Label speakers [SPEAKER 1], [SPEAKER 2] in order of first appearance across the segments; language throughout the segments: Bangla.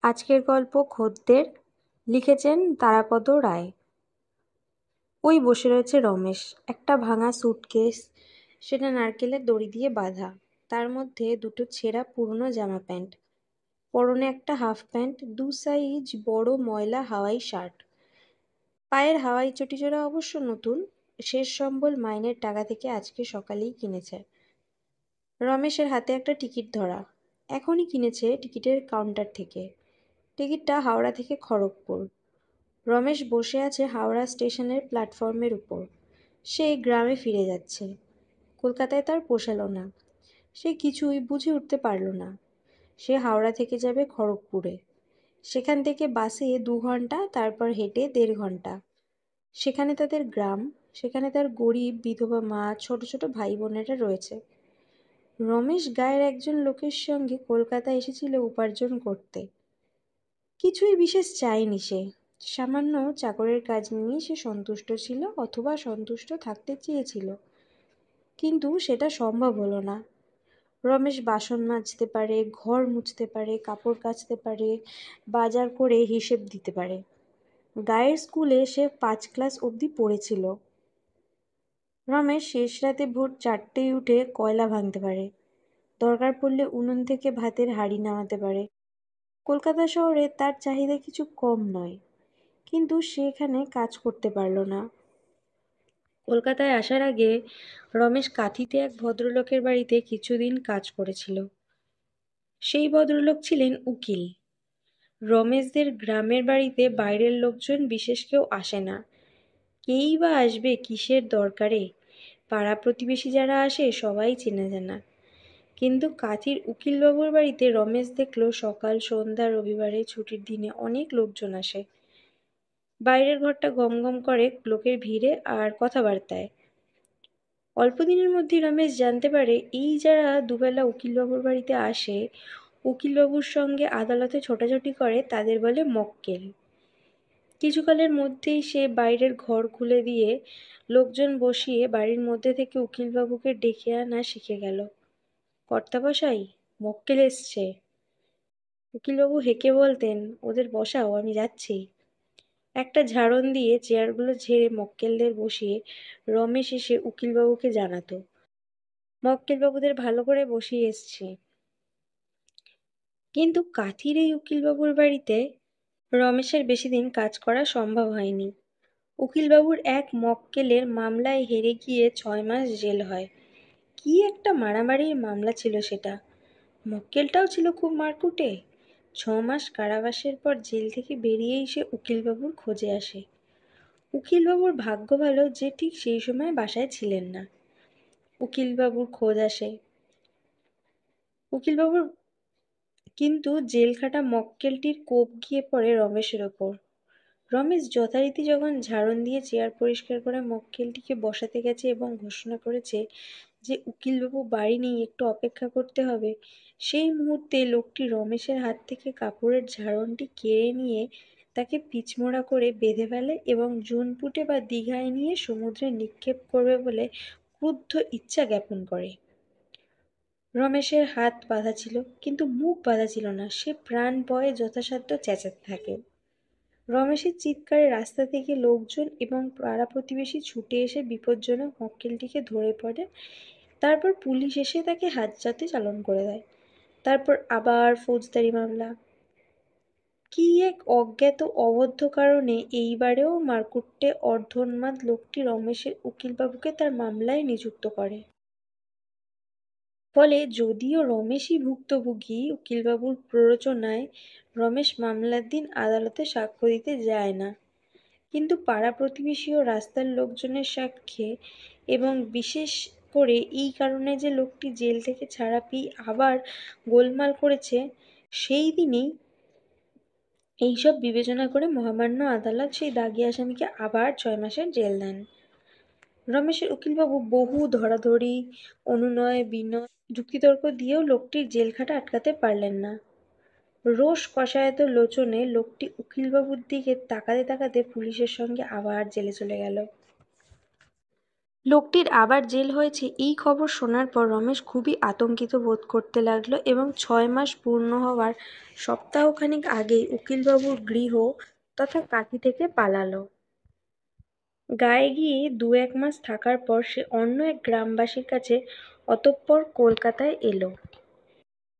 [SPEAKER 1] আজকের গল্প খদ্দের লিখেছেন তারাপদ রায়। ওই বসে রয়েছে রমেশ, একটা ভাঙা সুটকেস, সেটা নারকেলের দড়ি দিয়ে বাঁধা, তার মধ্যে দুটো ছেঁড়া পুরনো জামা প্যান্ট, পরনে একটা হাফ প্যান্ট, দু সাইজ বড় ময়লা হাওয়াই শার্ট। পায়ের হাওয়াই চটিজোড়া অবশ্য নতুন, শেষ সম্বল মাইনের টাকা থেকে আজকে সকালেই কিনেছে। রমেশের হাতে একটা টিকিট ধরা, এখনই কিনেছে টিকিটের কাউন্টার থেকে। টিকিটটা হাওড়া থেকে খড়গপুর। রমেশ বসে আছে হাওড়া স্টেশনের প্ল্যাটফর্মের উপর। সে গ্রামে ফিরে যাচ্ছে। কলকাতায় তার পোষালো না। সে কিছুই বুঝে উঠতে পারল না। সে হাওড়া থেকে যাবে খড়গপুরে, সেখান থেকে বাসে 2 ঘন্টা, তারপর হেঁটে 1.5 ঘন্টা। সেখানে তাদের গ্রাম, সেখানে তার গরিব বিধবা মা, ছোট ছোট ভাই বোনেরা রয়েছে। রমেশ গায়ের একজন লোকের সঙ্গে কলকাতা এসেছিল উপার্জন করতে। কিছুই বিশেষ চায়নি সে। সামান্য চাকরের কাজ নিয়েই সে সন্তুষ্ট ছিল, অথবা সন্তুষ্ট থাকতে চেয়েছিল। কিন্তু সেটা সম্ভব হলো না। রমেশ বাসন মাজতে পারে, ঘর মুছতে পারে, কাপড় কাচতে পারে, বাজার করে হিসেব দিতে পারে। গায়ের স্কুলে সে 5 ক্লাস অবধি পড়েছিল। রমেশ শেষ রাতে ভোর 4টেয় উঠে কয়লা ভাঙতে পারে। দরকার পড়লে উনুন থেকে ভাতের হাঁড়ি নামাতে পারে। কলকাতা শহরে তার চাহিদা কিছু কম নয়, কিন্তু সে এখানে কাজ করতে পারল না। কলকাতায় আসার আগে রমেশ কাঁথিতে এক ভদ্রলোকের বাড়িতে কিছুদিন কাজ করেছিল। সেই ভদ্রলোক ছিলেন উকিল। রমেশদের গ্রামের বাড়িতে বাইরের লোকজন বিশেষ কেউ আসে না। কেই বা আসবে কিসের দরকারে? পাড়া প্রতিবেশী যারা আসে সবাই চেনা জানা। কিন্তু কাঁথির উকিলবাবুর বাড়িতে রমেশ দেখল সকাল সন্ধ্যা, রবিবারে, ছুটির দিনে অনেক লোকজন আসে। বাইরের ঘরটা গমগম করে লোকের ভিড়ে আর কথাবার্তায়। অল্প দিনের মধ্যেই রমেশ জানতে পারে, এই যারা দুবেলা উকিলবাবুর বাড়িতে আসে, উকিলবাবুর সঙ্গে আদালতে ছোটাছুটি করে, তাদের বলে মক্কেল। কিছুকালের মধ্যেই সে বাইরের ঘর খুলে দিয়ে লোকজন বসিয়ে বাড়ির মধ্যে থেকে উকিলবাবুকে ডেকে আনা শিখে গেল। কর্তামশাই, মক্কেল এসছে। উকিলবাবু হেঁকে বলতেন, ওদের বসাও, আমি যাচ্ছি। একটা ঝাড়ন দিয়ে চেয়ারগুলো ঝেড়ে মক্কেলদের বসিয়ে রমেশ এসে উকিলবাবুকে জানাতো, মক্কেলবাবুদের ভালো করে বসিয়ে এসছি। কিন্তু কাঁথির এই উকিলবাবুর বাড়িতে রমেশের বেশি দিন কাজ করা সম্ভব হয়নি। উকিলবাবুর এক মক্কেলের মামলায় হেরে গিয়ে 6 মাস জেল হয়। কি একটা মারামারির মামলা ছিল সেটা! মক্কেলটাও ছিল খুব মারকুটে। 6 মাস কারাবাসের পর জেল থেকে বেরিয়েই সে উকিলবাবুর খোঁজে আসে। উকিলবাবুর ভাগ্য ভালো যে ঠিক সেই সময় বাসায় ছিলেন না। উকিলবাবুর খোঁজ আসে। উকিলবাবুর কিন্তু জেলখাটা মক্কেলটির কোপ গিয়ে পড়ে রমেশের ওপর। রমেশ যথারীতি যখন ঝাড়ন দিয়ে চেয়ার পরিষ্কার করে মক্কেলটিকে বসাতে গেছে এবং ঘোষণা করেছে যে উকিলবাবু বাড়ি নেই, একটু অপেক্ষা করতে হবে, সেই মুহূর্তে লোকটি রমেশের হাত থেকে কাপড়ের ঝাড়নটি কেড়ে নিয়ে তাকে পিচমোড়া করে বেঁধে ফেলে এবং জুনপুটে বা দীঘায় নিয়ে সমুদ্রে নিক্ষেপ করবে বলে ক্রুদ্ধ ইচ্ছা জ্ঞাপন করে। রমেশের হাত বাঁধা ছিল, কিন্তু মুখ বাঁধা ছিল না। সে প্রাণ ভয়ে যথাসাধ্য চেঁচাতে থাকে। রমেশের চিৎকারে রাস্তা থেকে লোকজন এবং পাড়া প্রতিবেশী ছুটে এসে বিপজ্জনক মক্কেলটিকে ধরে পড়ে। তারপর পুলিশ এসে তাকে হাজতে চালান করে দেয়। তারপর আবার ফৌজদারি মামলা। কি এক অজ্ঞাত অবদ্ধ কারণে এইবারেও মারকুটে অর্ধোন্মাদ লোকটি রমেশের উকিলবাবুকে তার মামলায় নিযুক্ত করে। ফলে যদিও রমেশই ভুক্তভোগী, উকিলবাবুর প্ররোচনায় রমেশ মামলার দিন আদালতে সাক্ষ্য দিতে যায় না। কিন্তু পাড়া প্রতিবেশী ও রাস্তার লোকজনের সাক্ষ্যে, এবং বিশেষ করে এই কারণে যে লোকটি জেল থেকে ছাড়া পেয়ে আবার গোলমাল করেছে, সেই দিনেই এইসব বিবেচনা করে মহামান্য আদালত সেই দাগী আসামিকে আবার 6 মাসের জেল দেন। রমেশের উকিলবাবু বহু ধরাধরি, অনুনয় বিনয়, যুক্তিতর্ক দিয়েও লোকটির জেলখাটা আটকাতে পারলেন না। রোষ কষায়ত লোচনে লোকটি উকিলবাবুর দিকে তাকাতে তাকাতে পুলিশের সঙ্গে আবার জেলে চলে গেল। লোকটির আবার জেল হয়েছে এই খবর শোনার পর রমেশ খুবই আতঙ্কিত বোধ করতে লাগলো এবং 6 মাস পূর্ণ হওয়ার সপ্তাহখানেক আগেই উকিলবাবুর গৃহ তথা কাঁথি থেকে পালালো। গাঁয়ে গিয়ে 2-1 মাস থাকার পর সে অন্য এক গ্রামবাসীর কাছে অতঃপর কলকাতায় এলো।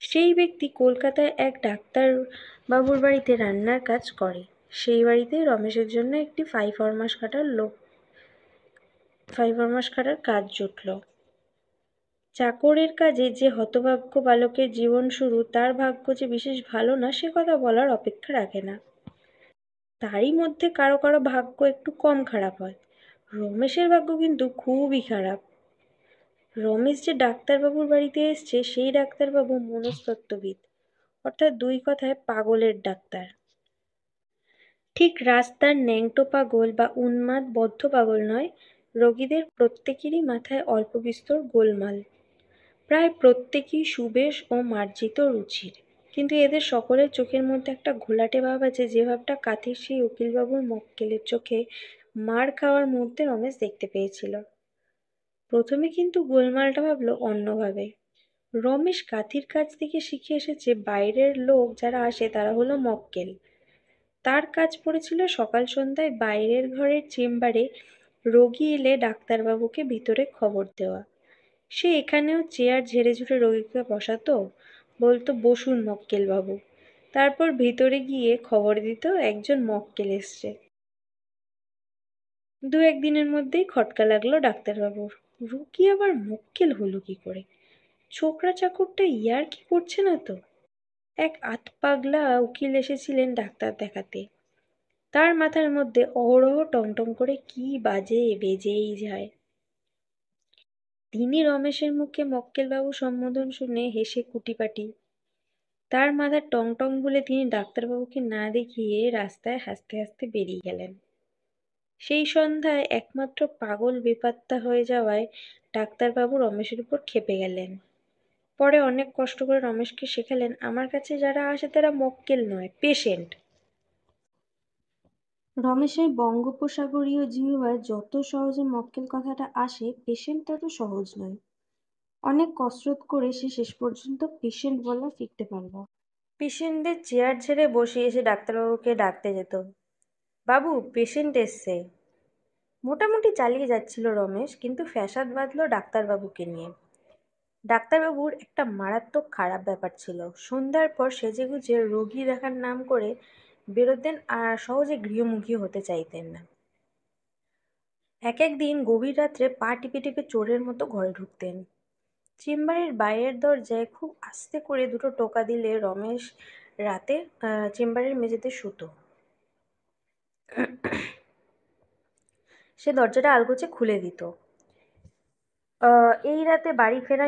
[SPEAKER 1] সেই ব্যক্তি কলকাতায় এক ডাক্তার বাবুর বাড়িতে রান্নার কাজ করে। সেই বাড়িতেই রমেশের জন্য একটি 5 মাস খাটার কাজ জুটল। চাকরের কাজে যে হতভাগ্য বালকের জীবন শুরু, তার ভাগ্য যে বিশেষ ভালো না সে কথা বলার অপেক্ষা রাখে না। তারই মধ্যে কারো কারো ভাগ্য একটু কম খারাপ হয়। রমেশের ভাগ্য কিন্তু খুবই খারাপ। রমেশ যে ডাক্তারবাবুর বাড়িতে এসছে সেই ডাক্তারবাবু মনস্তত্ত্ববিদ, অর্থাৎ 2 কথায় পাগলের ডাক্তার। ঠিক রাস্তার ন্যাংটো পাগল বা উন্মাদ বদ্ধ পাগল নয়, রোগীদের প্রত্যেকেরই মাথায় অল্প বিস্তর গোলমাল। প্রায় প্রত্যেকেই সুবেশ ও মার্জিত রুচির, কিন্তু এদের সকলের চোখের মধ্যে একটা ঘোলাটে ভাব আছে, যে ভাবটা কাঁথির সেই উকিলবাবুর মক্কেলের চোখে মার খাওয়ার মুহূর্তে রমেশ দেখতে পেয়েছিল। প্রথমে কিন্তু গোলমালটা ভাবল অন্যভাবে। রমেশ কাঁথির কাছ থেকে শিখে এসেছে বাইরের লোক যারা আসে তারা হলো মক্কেল। তার কাজ পড়েছিল সকাল সন্ধ্যায় বাইরের ঘরের চেম্বারে রোগী এলে ডাক্তারবাবুকে ভিতরে খবর দেওয়া। সে এখানেও চেয়ার ঝেড়ে ঝুড়ে রোগীকে বসাতো, বলতো বসুন মক্কেলবাবু, তারপর ভিতরে গিয়ে খবর দিত একজন মক্কেল এসছে। 2-1 দিনের মধ্যেই খটকা লাগলো ডাক্তারবাবুর। রোগী আবার মক্কেল হলো কি করে? ছোকরা চাকরটা ইয়ার্কি করছে না তো? এক আধপাগলা উকিল এসেছিলেন ডাক্তার দেখাতে। তার মাথার মধ্যে অহরহ টংটং করে কি বাজে, বেজেই যায়। তিনি রমেশের মুখে মক্কেলবাবু সম্বোধন শুনে হেসে কুটিপাটি। তার মাথা টংটং বলে তিনি ডাক্তারবাবুকে না দেখিয়ে রাস্তায় হাসতে হাসতে বেরিয়ে গেলেন। সেই সন্ধ্যায় একমাত্র পাগল বেপাত্তা হয়ে যাওয়ায় ডাক্তারবাবু রমেশের উপর ক্ষেপে গেলেন। পরে অনেক কষ্ট করে রমেশকে শেখালেন, আমার কাছে যারা আসে তারা মক্কেল নয়, পেশেন্ট। রমেশের বঙ্গোপসাগরীয় জিহ্বায় যত সহজে মক্কেল কথাটা আসে, পেশেন্ট তত সহজ নয়। অনেক কসরত করে সে শেষ পর্যন্ত পেশেন্ট বলা শিখতে পারল। পেশেন্টদের চেয়ার ছেড়ে বসিয়ে এসে ডাক্তারবাবুকে ডাকতে যেত, বাবু পেশেন্ট এসছে। মোটামুটি চালিয়ে যাচ্ছিল রমেশ, কিন্তু ফ্যাসাদ বাঁধল ডাক্তারবাবুকে নিয়ে। ডাক্তারবাবুর একটা মারাত্মক খারাপ ব্যাপার ছিল, সন্ধ্যার পর সেজেগুজে রোগী দেখার নাম করে বেরোতেন আর সহজে গৃহমুখী হতে চাইতেন না। এক এক দিন গভীর রাত্রে পা টিপে টিপে চোরের মতো ঘরে ঢুকতেন। চেম্বারের বাইরের দরজায় খুব আস্তে করে দুটো টোকা দিলে রমেশ রাতে চেম্বারের মেঝেতে শুতো। সে দরজাটা আলগোছে খুলে দিত। এই রাতে বাড়ি ফেরা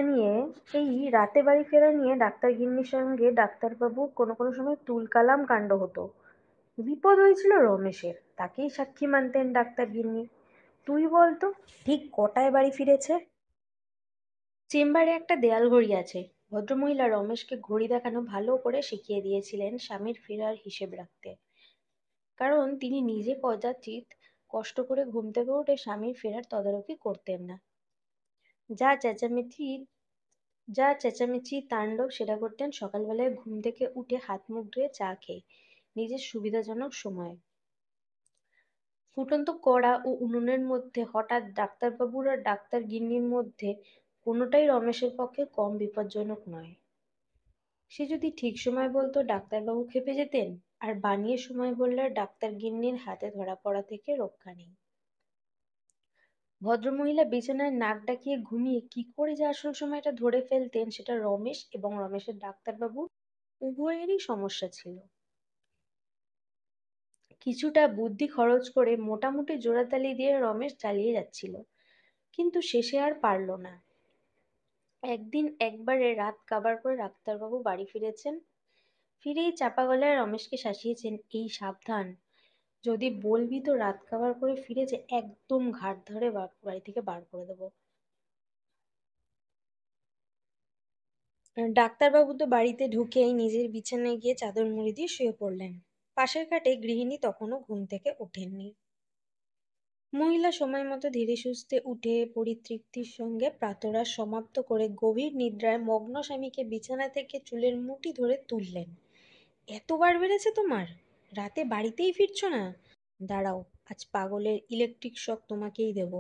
[SPEAKER 1] নিয়ে ডাক্তার গিন্নির সঙ্গে ডাক্তারবাবু কোনো কোনো সময় তুলকালাম কাণ্ড হতো। বিপদ হয়েছিল রমেশের, তাকেই সাক্ষী মানতেন ডাক্তার গিন্নি। তুই বলতো ঠিক কটায় বাড়ি ফিরেছে? চেম্বারে একটা দেয়াল ঘড়ি আছে। ভদ্রমহিলা রমেশকে ঘড়ি দেখানো ভালো করে শিখিয়ে দিয়েছিলেন স্বামীর ফেরার হিসেব রাখতে। কারণ তিনি নিজে পদাচিত কষ্ট করে ঘুম থেকে উঠে স্বামীর ফেরার তদারকি করতেন না। যা চেঁচামেচি যা চেঁচামেচি তাণ্ডব সেটা করতেন সকালবেলায় ঘুম থেকে উঠে হাত মুখ ধুয়ে চা খেয়ে, নিজের সুবিধাজনক সময়ে। ফুটন্ত কড়া ও উনুনের মধ্যে হঠাৎ ডাক্তারবাবুর আর ডাক্তার গিন্নির মধ্যে কোনোটাই রমেশের পক্ষে কম বিপজ্জনক নয়। সে যদি ঠিক সময় বলতো ডাক্তারবাবু ক্ষেপে যেতেন, আর বানিয়ে সময় বললে ডাক্তার গিন্নির হাতে ধরা পড়া থেকে রক্ষা নেই। ভদ্রমহিলা বিছানায় নাক ডাকিয়ে ঘুমিয়ে কি করে যে আসল সময়টা ধরে ফেলতেন সেটা রমেশ এবং রমেশের ডাক্তারবাবু উভয়েরই সমস্যা ছিল। কিছুটা বুদ্ধি খরচ করে মোটামুটি জোড়াতালি দিয়ে রমেশ চালিয়ে যাচ্ছিল, কিন্তু শেষে আর পারল না। একদিন একবারে রাত কাবার করে ডাক্তারবাবু বাড়ি ফিরেছেন। ফিরেই চাপা গলায় রমেশকে শাসিয়েছেন, এই সাবধান, যদি বলবি তো রাত কাবার করে ফিরেছে একদম ঘাট ধরে বাড়ি থেকে বার করে দেবো। ডাক্তারবাবু তো বাড়িতে ঢুকেই নিজের বিছানায় গিয়ে চাদর মুড়ি দিয়ে শুয়ে পড়লেন। পাশের খাটে গৃহিণী তখনও ঘুম থেকে ওঠেননি। মহিলা সময় মতো ধীরে সুস্থে উঠে পরিতৃপ্তির সঙ্গে প্রাতরাশ সমাপ্ত করে গভীর নিদ্রায় মগ্ন স্বামীকে বিছানা থেকে চুলের মুঠি ধরে তুললেন। এতবার বেড়েছে তোমার? রাতে বাড়িতেই ফিরছো না? দাঁড়াও, আজ পাগলের ইলেকট্রিক শক তোমাকেই দেব।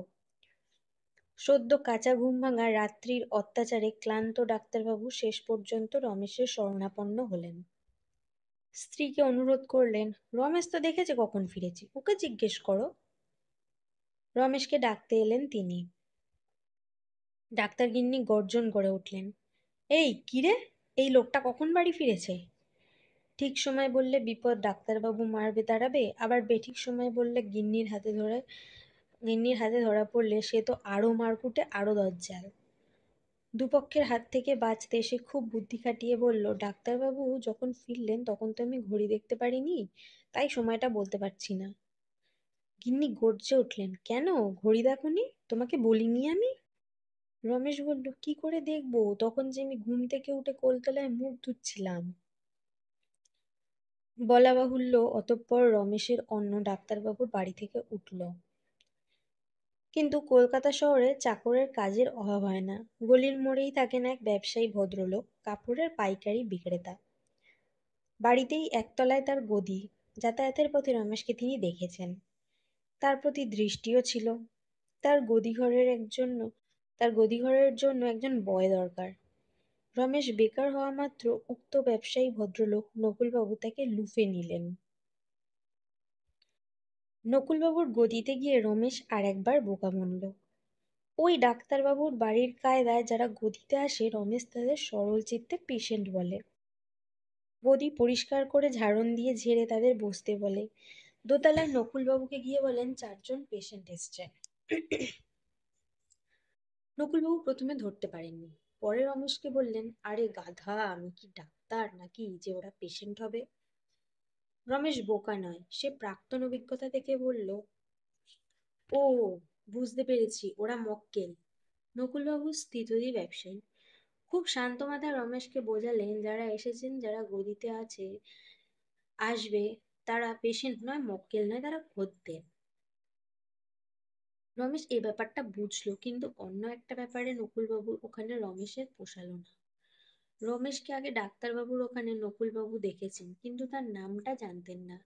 [SPEAKER 1] সদ্য কাঁচা ঘুম ভাঙা রাত্রির অত্যাচারে ক্লান্ত ডাক্তারবাবু শেষ পর্যন্ত রমেশের শরণাপন্ন হলেন। স্ত্রীকে অনুরোধ করলেন, রমেশ তো দেখেছে কখন ফিরেছি, ওকে জিজ্ঞেস করো। রমেশকে ডাকতে এলেন তিনি। ডাক্তারগিন্নি গর্জন করে উঠলেন, এই কিরে, এই লোকটা কখন বাড়ি ফিরেছে? ঠিক সময় বললে বিপদ ডাক্তারবাবু মারবে তাড়াবে, আবার বেঠিক সময় বললে গিন্নির হাতে ধরা পড়লে সে তো আরো মারকুটে আরো দজ্জাল। দুপক্ষের হাত থেকে বাঁচতে সে খুব বুদ্ধি খাটিয়ে বলল, ডাক্তারবাবু যখন ফিরলেন তখন তো আমি ঘড়ি দেখতে পারিনি, তাই সময়টা বলতে পারছি না। গিন্নি গর্জে উঠলেন, কেন, ঘড়ি দেখোনি? তোমাকে বলিনি আমি? রমেশ বলল, কি করে দেখবো, তখন যে আমি ঘুম থেকে উঠে কলতলায় মুখ ধুচ্ছিলাম। বলা বাহুল্য অতঃপর রমেশের অন্য ডাক্তারবাবুর বাড়ি থেকে উঠল। কিন্তু কলকাতা শহরে চাকরের কাজের অভাব হয় না। গলির মোড়েই থাকেন এক ব্যবসায়ী ভদ্রলোক, কাপড়ের পাইকারি বিক্রেতা। বাড়িতেই একতলায় তার গদি। যাতায়াতের পথে রমেশকে তিনি দেখেছেন, তার প্রতি দৃষ্টিও ছিল। তার গদিঘরের জন্য একজন বয় দরকার। রমেশ বেকার হওয়া মাত্র উক্ত ব্যবসায়ী ভদ্রলোক নকুলবাবু তাকে লুফে নিলেন। নকুলবাবুর গদিতে গিয়ে রমেশ আর একবার বোকা বনল। ওই ডাক্তারবাবুর বাড়ির কায়দায় যারা গদিতে আসে রমেশ তাদের সরল চিত্তে পেশেন্ট বলে। গদি পরিষ্কার করে ঝাড়ন দিয়ে ঝেড়ে তাদের বসতে বলে। দোতলায় নকুলবাবুকে গিয়ে বলেন, 4 জন পেশেন্ট এসছে। নকুলবাবু প্রথমে ধরতে পারেননি, পরে রমেশকে বললেন, আরে গাধা, আমি কি ডাক্তার নাকি যে ওরা পেশেন্ট হবে? রমেশ বোকা নয়, সে প্রাক্তন অভিজ্ঞতা থেকে বলল, ও, বুঝতে পেরেছি, ওরা মক্কেল। নকুলবাবু স্থিতধী ব্যবসায়ী। খুব শান্ত মাথায় রমেশকে বোঝালেন, যারা এসেছেন, যারা গদিতে আসবে, তারা পেশেন্ট নয়, মক্কেল নয়, তারা খদ্দের। রমেশ এ ব্যাপারটা বুঝলো, কিন্তু অন্য একটা ব্যাপারে নকুলবাবুর ওখানে রমেশের পোষালো না। রমেশকে আগে ডাক্তারবাবুর ওখানে নকুলবাবু দেখেছেন, কিন্তু তার নামটা জানতেন না।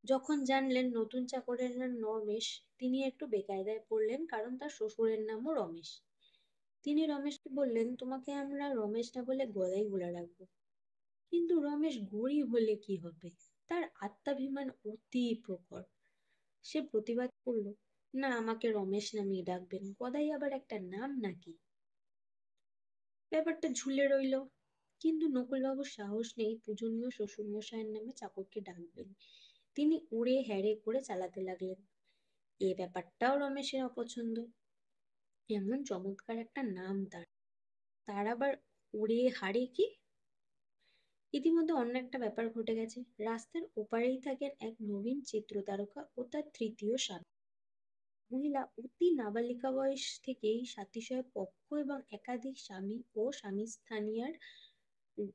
[SPEAKER 1] যখন জানলেন নতুন চাকরের নাম রমেশ, তিনি একটু বেকায়দায় পড়লেন, কারণ তার শ্বশুরের নামও রমেশ। তিনি রমেশকে বললেন, তোমাকে আমরা রমেশ না বলে গদাই বলে রাখবো। কিন্তু রমেশ গরিব হলে কি হবে, তার আত্মাভিমান অতি প্রখর। সে প্রতিবাদ করলো, না, আমাকে রমেশ নামিয়ে ডাকবেন, গদাই আবার একটা নাম নাকি? ব্যাপারটা ঝুলে রইল। কিন্তু নকুলবাবুর সাহস নেই পূজনীয় শ্বশুরমশাইয়ের নামে চাকরকে ডাকবেন। তিনি উড়ে হ্যাড়ে করে চালাতে লাগলেন। এ ব্যাপারটাও রমেশের অপছন্দ। এমন চমৎকার একটা নাম তার, তার আবার উড়ে হাড়ে কি! ইতিমধ্যে অন্য একটা ব্যাপার ঘটে গেছে। রাস্তার ওপারেই থাকেন এক নবীন চিত্র তারকা ও তার তৃতীয় স্বামী। মহিলা অতি নাবালিকা বয়স থেকেই সাতিশয় পক্ষ এবং একাধিক স্বামী ও স্বামী স্থানীয়ার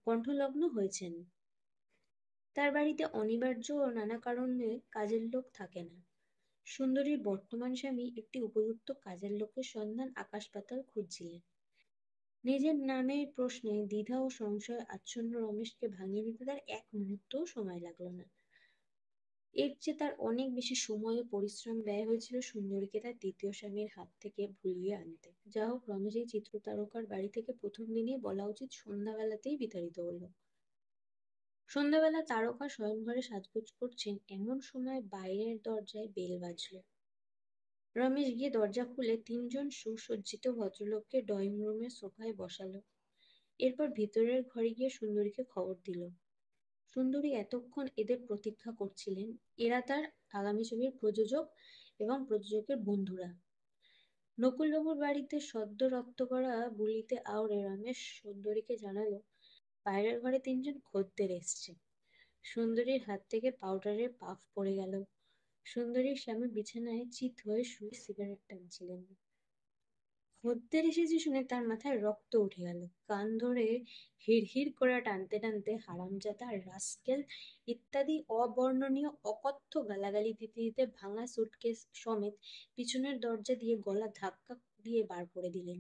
[SPEAKER 1] কণ্ঠলগ্ন হয়েছেন। তার বাড়িতে অনিবার্য ও নানা কারণে কাজের লোক থাকে না। সুন্দরীর বর্তমান স্বামী একটি উপযুক্ত কাজের লোকের সন্ধান আকাশ পাতাল খুঁজছিলেন। নিজের নামের প্রশ্নে দ্বিধা ও সংশয় আচ্ছন্ন রমেশকে ভাঙিয়ে দিতে তার এক মুহূর্তও সময় লাগলো না। এর চেয়ে তার অনেক বেশি সময় ও পরিশ্রম ব্যয় হয়েছিল সুন্দরীকে তার দ্বিতীয় স্বামীর হাত থেকে ভুলিয়ে আনতে। যা হোক, রমেশ এই চিত্র তারকার বাড়ি থেকে প্রথম দিনেই বলা উচিত সন্ধ্যাবেলাতেই বিতাড়িত হলো। সন্ধ্যাবেলা তারকা শয়নঘরে সাজগোজ করছেন, এমন সময় বাইরের দরজায় বেল বাজল। রমেশ গিয়ে দরজা খুলে 3 জন সুসজ্জিত ভদ্রলোককে ড্রয়িং রুমের সোফায় বসালো। এরপর ভিতরের ঘরে গিয়ে সুন্দরীকে খবর দিল। সুন্দরী এতক্ষণ এদের প্রতীক্ষা করছিলেন। এরা তার আগামী ছবির প্রযোজক এবং প্রযোজকের বন্ধুরা। নকুলবাবুর বাড়িতে সদ্য রপ্ত করা বুলিতে আউড়ে রমেশ সুন্দরীকে জানালো, বাইরের ঘরে 3 জন খদ্দের এসছে। সুন্দরীর হাত থেকে পাউডারের পাফ পড়ে গেল। সুন্দরীর স্বামী বিছানায় চিত হয়ে শুয়ে সিগারেট টানছিলেন। খদ্দের এসেছে শুনে তার মাথায় রক্ত উঠে গেল। কান ধরে হিড়হিড় করে টানতে টানতে হারামজাদা, রাস্কেল ইত্যাদি অবর্ণনীয় অকথ্য গালাগালি দিতে দিতে ভাঙা সুটকেস সমেত পিছনের দরজা দিয়ে গলা ধাক্কা দিয়ে বার করে দিলেন।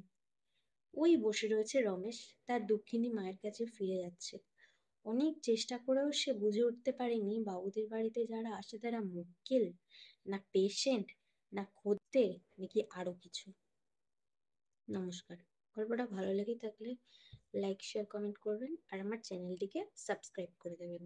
[SPEAKER 1] ওই বসে রয়েছে রমেশ, তার দুঃখিনী মায়ের কাছে ফিরে যাচ্ছে। অনেক চেষ্টা করেও সে বুঝে উঠতে পারেনি বাবুদের বাড়িতে যারা আসে তারা মক্কেল, না পেশেন্ট, না খদ্দের, নাকি আরো কিছু। নমস্কার। গল্পটা ভালো লেগে থাকলে লাইক শেয়ার কমেন্ট করবেন আর আমার চ্যানেলটিকে সাবস্ক্রাইব করে দেবেন।